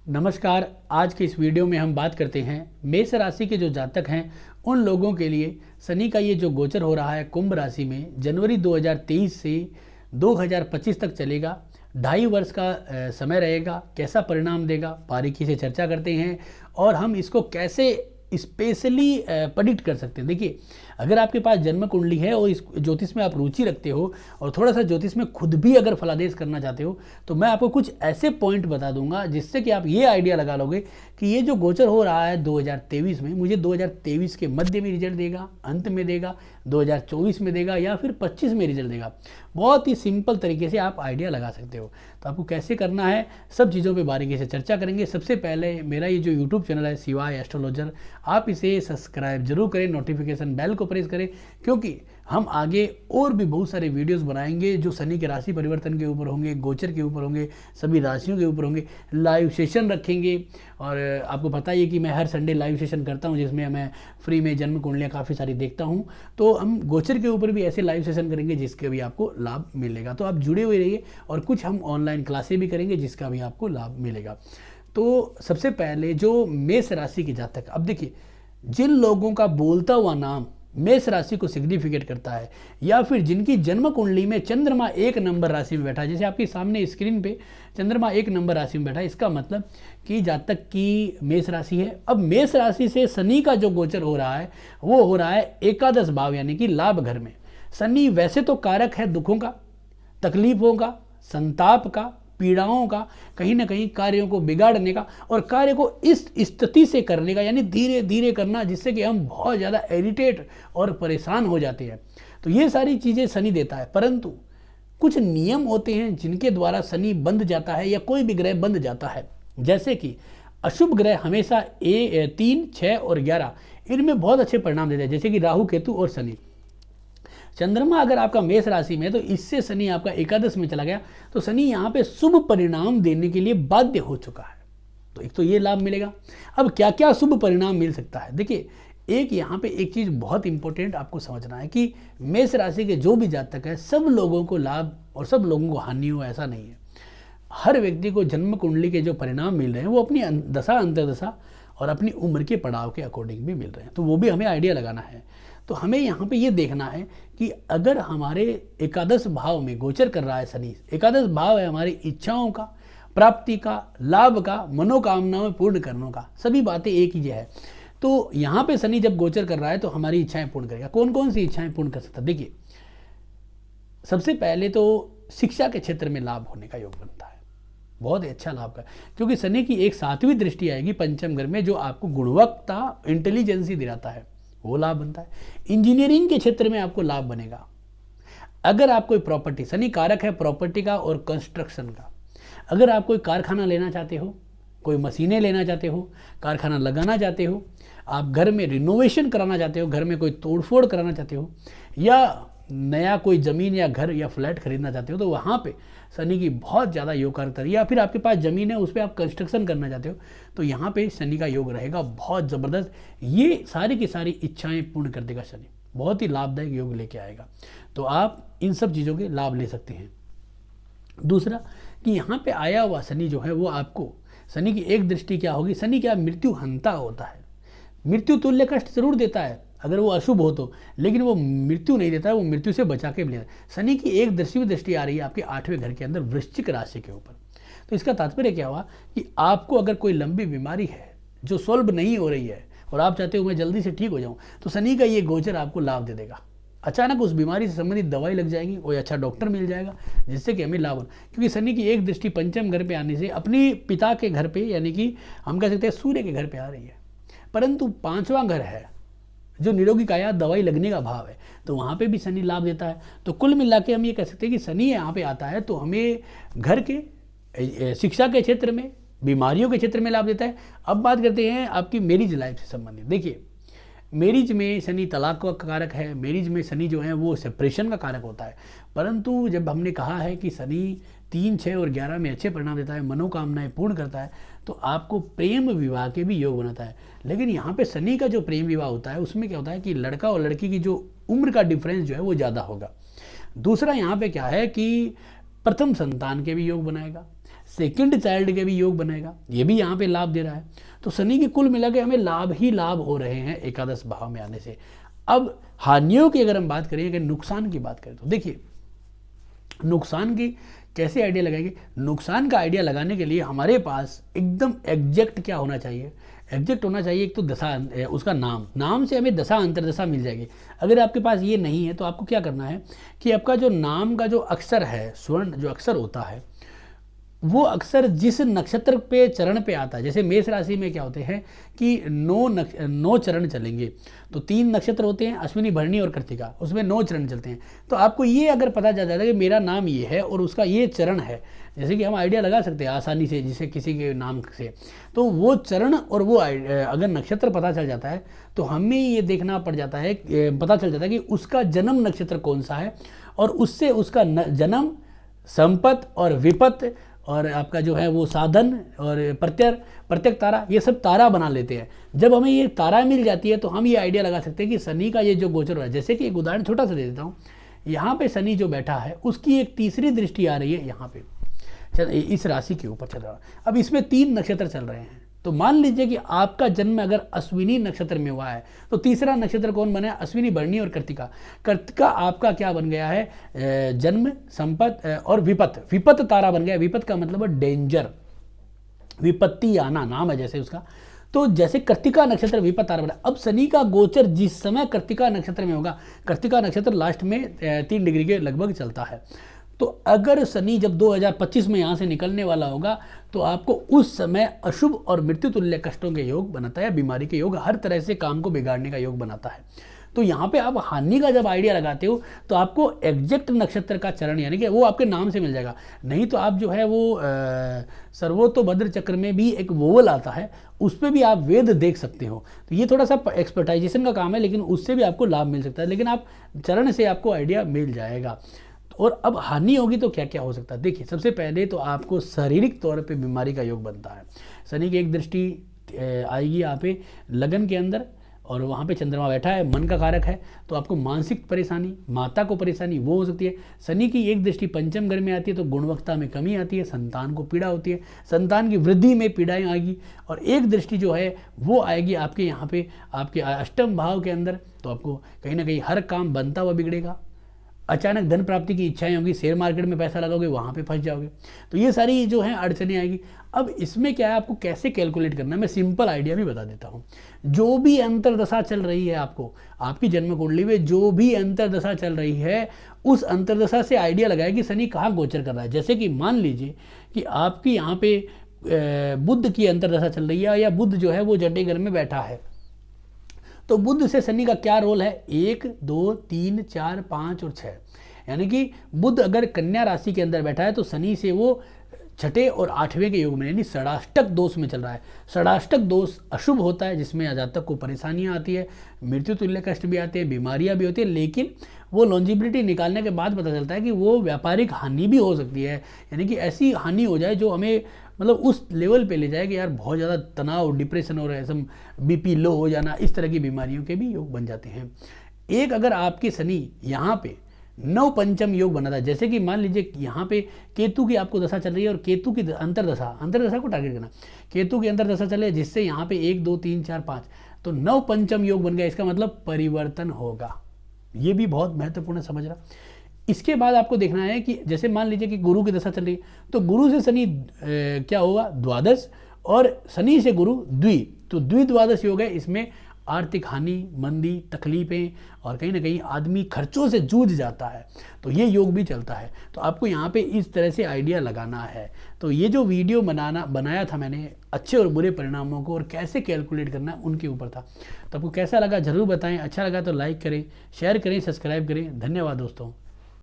नमस्कार। आज के इस वीडियो में हम बात करते हैं मेष राशि के जो जातक हैं उन लोगों के लिए शनि का ये जो गोचर हो रहा है कुंभ राशि में जनवरी 2023 से 2025 तक चलेगा। 2.5 वर्ष का समय रहेगा। कैसा परिणाम देगा बारीकी से चर्चा करते हैं और हम इसको कैसे स्पेशली प्रेडिक्ट कर सकते हैं। देखिए, अगर आपके पास जन्म कुंडली है और इस ज्योतिष में आप रुचि रखते हो और थोड़ा सा ज्योतिष में खुद भी अगर फलादेश करना चाहते हो तो मैं आपको कुछ ऐसे पॉइंट बता दूंगा जिससे कि आप ये आइडिया लगा लोगे कि ये जो गोचर हो रहा है 2023 में, मुझे 2023 के मध्य में रिजल्ट देगा, अंत में देगा, 2024 में देगा या फिर 25 में रिजल्ट देगा। बहुत ही सिंपल तरीके से आप आइडिया लगा सकते हो। तो आपको कैसे करना है, सब चीज़ों पे बारीकी से चर्चा करेंगे। सबसे पहले मेरा ये जो यूट्यूब चैनल है शिवाय एस्ट्रोलॉजर, आप इसे सब्सक्राइब जरूर करें, नोटिफिकेशन बेल को प्रेस करें, क्योंकि हम आगे और भी बहुत सारे वीडियोस बनाएंगे जो शनि के राशि परिवर्तन के ऊपर होंगे, गोचर के ऊपर होंगे, सभी राशियों के ऊपर होंगे। लाइव सेशन रखेंगे और आपको पता ही है कि मैं हर संडे लाइव सेशन करता हूं जिसमें मैं फ्री में जन्म कुंडलियाँ काफ़ी सारी देखता हूं। तो हम गोचर के ऊपर भी ऐसे लाइव सेशन करेंगे जिसके भी आपको लाभ मिलेगा। तो आप जुड़े हुए रहिए और कुछ हम ऑनलाइन क्लासें भी करेंगे जिसका भी आपको लाभ मिलेगा। तो सबसे पहले जो मेष राशि के जातक, अब देखिए, जिन लोगों का बोलता हुआ नाम मेष राशि को सिग्निफिकेट करता है या फिर जिनकी जन्म कुंडली में चंद्रमा 1 नंबर राशि में बैठा है, जैसे आपके सामने स्क्रीन पे चंद्रमा 1 नंबर राशि में बैठा है, इसका मतलब कि जातक की मेष राशि है। अब मेष राशि से शनि का जो गोचर हो रहा है वो हो रहा है एकादश भाव यानी कि लाभ घर में। शनि वैसे तो कारक है दुखों का, तकलीफों का, संताप का, पीड़ाओं का, कहीं ना कहीं कार्यों को बिगाड़ने का और कार्य को इस स्थिति से करने का, यानी धीरे धीरे करना जिससे कि हम बहुत ज़्यादा इरिटेट और परेशान हो जाते हैं। तो ये सारी चीज़ें शनि देता है, परंतु कुछ नियम होते हैं जिनके द्वारा शनि बंध जाता है या कोई भी ग्रह बंध जाता है। जैसे कि अशुभ ग्रह हमेशा 3, 6 और 11 इनमें बहुत अच्छे परिणाम देते हैं, जैसे कि राहु, केतु और शनि। चंद्रमा अगर आपका मेष राशि में है तो इससे शनि आपका एकादश में चला गया, तो शनि यहाँ पे शुभ परिणाम देने के लिए बाध्य हो चुका है। तो एक तो ये लाभ मिलेगा। अब क्या क्या शुभ परिणाम मिल सकता है, देखिए, एक यहाँ पे एक चीज़ बहुत इंपॉर्टेंट आपको समझना है कि मेष राशि के जो भी जातक है सब लोगों को लाभ और सब लोगों को हानि हो ऐसा नहीं है। हर व्यक्ति को जन्म कुंडली के जो परिणाम मिल रहे हैं वो अपनी दशा अंतर्दशा और अपनी उम्र के पड़ाव के अकॉर्डिंग भी मिल रहे हैं, तो वो भी हमें आइडिया लगाना है। तो हमें यहाँ पे ये देखना है कि अगर हमारे एकादश भाव में गोचर कर रहा है शनि, एकादश भाव है हमारी इच्छाओं का, प्राप्ति का, लाभ का, मनोकामनाओं पूर्ण करने का, सभी बातें एक ही है। तो यहाँ पे शनि जब गोचर कर रहा है तो हमारी इच्छाएं पूर्ण करेगा। कौन कौन सी इच्छाएं पूर्ण कर सकता है, देखिए, सबसे पहले तो शिक्षा के क्षेत्र में लाभ होने का योग बनता है, बहुत ही अच्छा लाभ का, क्योंकि शनि की एक 7वीं दृष्टि आएगी पंचम घर में जो आपको गुणवत्ता, इंटेलिजेंसी दिलाता है, वो लाभ बनता है। इंजीनियरिंग के क्षेत्र में आपको लाभ बनेगा। अगर आप कोई प्रॉपर्टी, शनि कारक है प्रॉपर्टी का और कंस्ट्रक्शन का, अगर आप कोई कारखाना लेना चाहते हो, कोई मशीनें लेना चाहते हो, कारखाना लगाना चाहते हो, आप घर में रिनोवेशन कराना चाहते हो, घर में कोई तोड़फोड़ कराना चाहते हो, या नया कोई ज़मीन या घर या फ्लैट खरीदना चाहते हो, तो वहाँ पे शनि की बहुत ज़्यादा योगकारिता है। या फिर आपके पास ज़मीन है उस पर आप कंस्ट्रक्शन करना चाहते हो तो यहाँ पे शनि का योग रहेगा बहुत ज़बरदस्त। ये सारी की सारी इच्छाएं पूर्ण कर देगा शनि, बहुत ही लाभदायक योग लेके आएगा। तो आप इन सब चीज़ों के लाभ ले सकते हैं। दूसरा कि यहाँ पे आया हुआ शनि जो है वो आपको, शनि की एक दृष्टि क्या होगी, शनि क्या मृत्यु हंता होता है, मृत्यु तुल्य कष्ट जरूर देता है अगर वो अशुभ हो तो, लेकिन वो मृत्यु नहीं देता है, वो मृत्यु से बचा के भी लेता है। शनि की एक दृष्टि आ रही है आपके 8वें घर के अंदर वृश्चिक राशि के ऊपर। तो इसका तात्पर्य क्या हुआ कि आपको अगर कोई लंबी बीमारी है जो सॉल्व नहीं हो रही है और आप चाहते हो मैं जल्दी से ठीक हो जाऊं, तो शनि का ये गोचर आपको लाभ दे देगा। अचानक उस बीमारी से संबंधित दवाई लग जाएगी, कोई अच्छा डॉक्टर मिल जाएगा जिससे कि हमें लाभ हो, क्योंकि शनि की एक दृष्टि पंचम घर पे आने से अपनी पिता के घर पे यानी कि हम कह सकते हैं सूर्य के घर पे आ रही है, परंतु 5वां घर है जो निरोगी काया, दवाई लगने का भाव है, तो वहाँ पे भी शनि लाभ देता है। तो कुल मिला के हम ये कह सकते हैं कि शनि यहाँ पे आता है तो हमें घर के, शिक्षा के क्षेत्र में, बीमारियों के क्षेत्र में लाभ देता है। अब बात करते हैं आपकी मैरिज लाइफ से संबंधित। देखिए, मैरिज में शनि तलाक का कारक है, मैरिज में शनि जो है वो सेपरेशन का कारक होता है, परंतु जब हमने कहा है कि शनि 3, 6 और 11 में अच्छे परिणाम देता है, मनोकामनाएं पूर्ण करता है, तो आपको प्रेम विवाह के भी योग बनाता है। लेकिन यहाँ पे शनि का जो प्रेम विवाह होता है उसमें क्या होता है कि लड़का और लड़की की जो उम्र का डिफरेंस जो है वो ज़्यादा होगा। दूसरा यहाँ पे क्या है कि प्रथम संतान के भी योग बनाएगा, सेकंड चाइल्ड के भी योग बनेगा, ये भी यहाँ पे लाभ दे रहा है। तो शनि के कुल मिला के हमें लाभ ही लाभ हो रहे हैं एकादश भाव में आने से। अब हानियों की अगर हम बात करें, अगर नुकसान की बात करें तो देखिए नुकसान की कैसे आइडिया लगाएंगे। नुकसान का आइडिया लगाने के लिए हमारे पास एकदम एग्जैक्ट क्या होना चाहिए, एग्जैक्ट होना चाहिए एक तो दशा, उसका नाम से हमें दशा अंतरदशा मिल जाएगी। अगर आपके पास ये नहीं है तो आपको क्या करना है कि आपका जो नाम का जो अक्षर है, स्वर्ण जो अक्षर होता है, वो अक्सर जिस नक्षत्र पे चरण पे आता है, जैसे मेष राशि में क्या होते हैं कि 9 चरण चलेंगे, तो 3 नक्षत्र होते हैं, अश्विनी भरणी और कृत्तिका, उसमें 9 चरण चलते हैं। तो आपको ये अगर पता चल जाता है कि मेरा नाम ये है और उसका ये चरण है, जैसे कि हम आइडिया लगा सकते हैं आसानी से जिसे किसी के नाम से, तो वो चरण और वो अगर नक्षत्र पता चल जाता है तो हमें ये देखना पड़ जाता है, पता चल जाता है कि उसका जन्म नक्षत्र कौन सा है, और उससे उसका जन्म, संपत्ति और विपत्ति और आपका जो है वो साधन और प्रत्येक तारा, ये सब तारा बना लेते हैं। जब हमें ये तारा मिल जाती है तो हम ये आइडिया लगा सकते हैं कि शनि का ये जो गोचर हो रहा है, जैसे कि एक उदाहरण छोटा सा दे देता हूँ। यहाँ पे शनि जो बैठा है उसकी एक तीसरी दृष्टि आ रही है यहाँ पे इस राशि के ऊपर चल रहा है। अब इसमें 3 नक्षत्र चल रहे हैं, तो मान लीजिए कि आपका जन्म अगर अश्विनी नक्षत्र में हुआ है तो तीसरा नक्षत्र कौन बना है, अश्विनी भरणी और कृत्तिका। कृत्तिका आपका क्या बन गया है, जन्म, संपत्ति और विपत्ति तारा बन गया। विपत्ति का मतलब है डेंजर, विपत्ति आना नाम है जैसे उसका, तो जैसे कृत्तिका नक्षत्र विपत्ति तारा बना। अब शनि का गोचर जिस समय कृत्तिका नक्षत्र में होगा, कृत्तिका नक्षत्र लास्ट में 3 डिग्री के लगभग चलता है, तो अगर शनि जब 2025 में यहाँ से निकलने वाला होगा तो आपको उस समय अशुभ और मृत्यु तुल्य कष्टों के योग बनाता है, बीमारी के योग, हर तरह से काम को बिगाड़ने का योग बनाता है। तो यहाँ पे आप हानि का जब आइडिया लगाते हो तो आपको एग्जैक्ट नक्षत्र का चरण यानी कि वो आपके नाम से मिल जाएगा। नहीं तो आप जो है वो सर्वोत्तभद्र चक्र में भी एक वोवल आता है, उस पर भी आप वेद देख सकते हो। तो ये थोड़ा सा एक्सपर्टाइजेशन का काम है, लेकिन उससे भी आपको लाभ मिल सकता है, लेकिन आप चरण से आपको आइडिया मिल जाएगा। और अब हानि होगी तो क्या क्या हो सकता है, देखिए सबसे पहले तो आपको शारीरिक तौर पे बीमारी का योग बनता है। शनि की एक दृष्टि आएगी यहाँ पे लगन के अंदर, और वहाँ पे चंद्रमा बैठा है, मन का कारक है, तो आपको मानसिक परेशानी, माता को परेशानी वो हो सकती है। शनि की एक दृष्टि पंचम घर में आती है तो गुणवत्ता में कमी आती है, संतान को पीड़ा होती है, संतान की वृद्धि में पीड़ाएँ आएगी। और एक दृष्टि जो है वो आएगी आपके यहाँ पे आपके अष्टम भाव के अंदर, तो आपको कहीं ना कहीं हर काम बनता हुआ बिगड़ेगा। अचानक धन प्राप्ति की इच्छाएं होंगी, शेयर मार्केट में पैसा लगाओगे वहाँ पे फंस जाओगे, तो ये सारी जो है अड़चनें आएगी। अब इसमें क्या है, आपको कैसे कैलकुलेट करना है, मैं सिंपल आइडिया भी बता देता हूँ। जो भी अंतरदशा चल रही है, आपको आपकी जन्म कुंडली में जो भी अंतरदशा चल रही है, उस अंतरदशा से आइडिया लगाए कि शनि कहाँ गोचर कर रहा है। जैसे कि मान लीजिए कि आपकी यहाँ पे बुध की अंतरदशा चल रही है, या बुध जो है वो जटे घर में बैठा है, तो बुध से शनि का क्या रोल है, 1, 2, 3, 4, 5 और 6, यानी कि बुध अगर कन्या राशि के अंदर बैठा है तो शनि से वो छठे और 8वें के योग में यानी षडाष्टक दोष में चल रहा है। षडाष्टक दोष अशुभ होता है, जिसमें जातक को परेशानियां आती है, मृत्यु तुल्य कष्ट भी आते हैं, बीमारियां भी होती है, लेकिन वो लॉन्जिबिलिटी निकालने के बाद पता चलता है कि वो व्यापारिक हानि भी हो सकती है, यानी कि ऐसी हानि हो जाए जो हमें मतलब उस लेवल पे ले जाए कि यार बहुत ज़्यादा तनाव, डिप्रेशन और ऐसा बीपी लो हो जाना, इस तरह की बीमारियों के भी योग बन जाते हैं। एक अगर आपके शनि यहाँ पे 9 पंचम योग बना था, जैसे कि मान लीजिए यहाँ पे केतु की आपको दशा चल रही है और केतु की अंतरदशा को टारगेट करना, केतु की अंतरदशा चले जिससे यहाँ पे 1, 2, 3, 4, 5 तो 9 पंचम योग बन गया। इसका मतलब परिवर्तन होगा, ये भी बहुत महत्वपूर्ण समझ रहा। इसके बाद आपको देखना है कि जैसे मान लीजिए कि गुरु की दशा चल रही है, तो गुरु से शनि क्या होगा, द्वादश, और शनि से गुरु द्वि, तो द्विद्वादश योग है। इसमें आर्थिक हानि, मंदी, तकलीफें और कहीं ना कहीं आदमी खर्चों से जूझ जाता है, तो ये योग भी चलता है। तो आपको यहाँ पे इस तरह से आइडिया लगाना है। तो ये जो वीडियो बनाया था मैंने अच्छे और बुरे परिणामों को और कैसे कैलकुलेट करना है उनके ऊपर था। तो आपको कैसा लगा ज़रूर बताएं, अच्छा लगा तो लाइक करें, शेयर करें, सब्सक्राइब करें। धन्यवाद दोस्तों।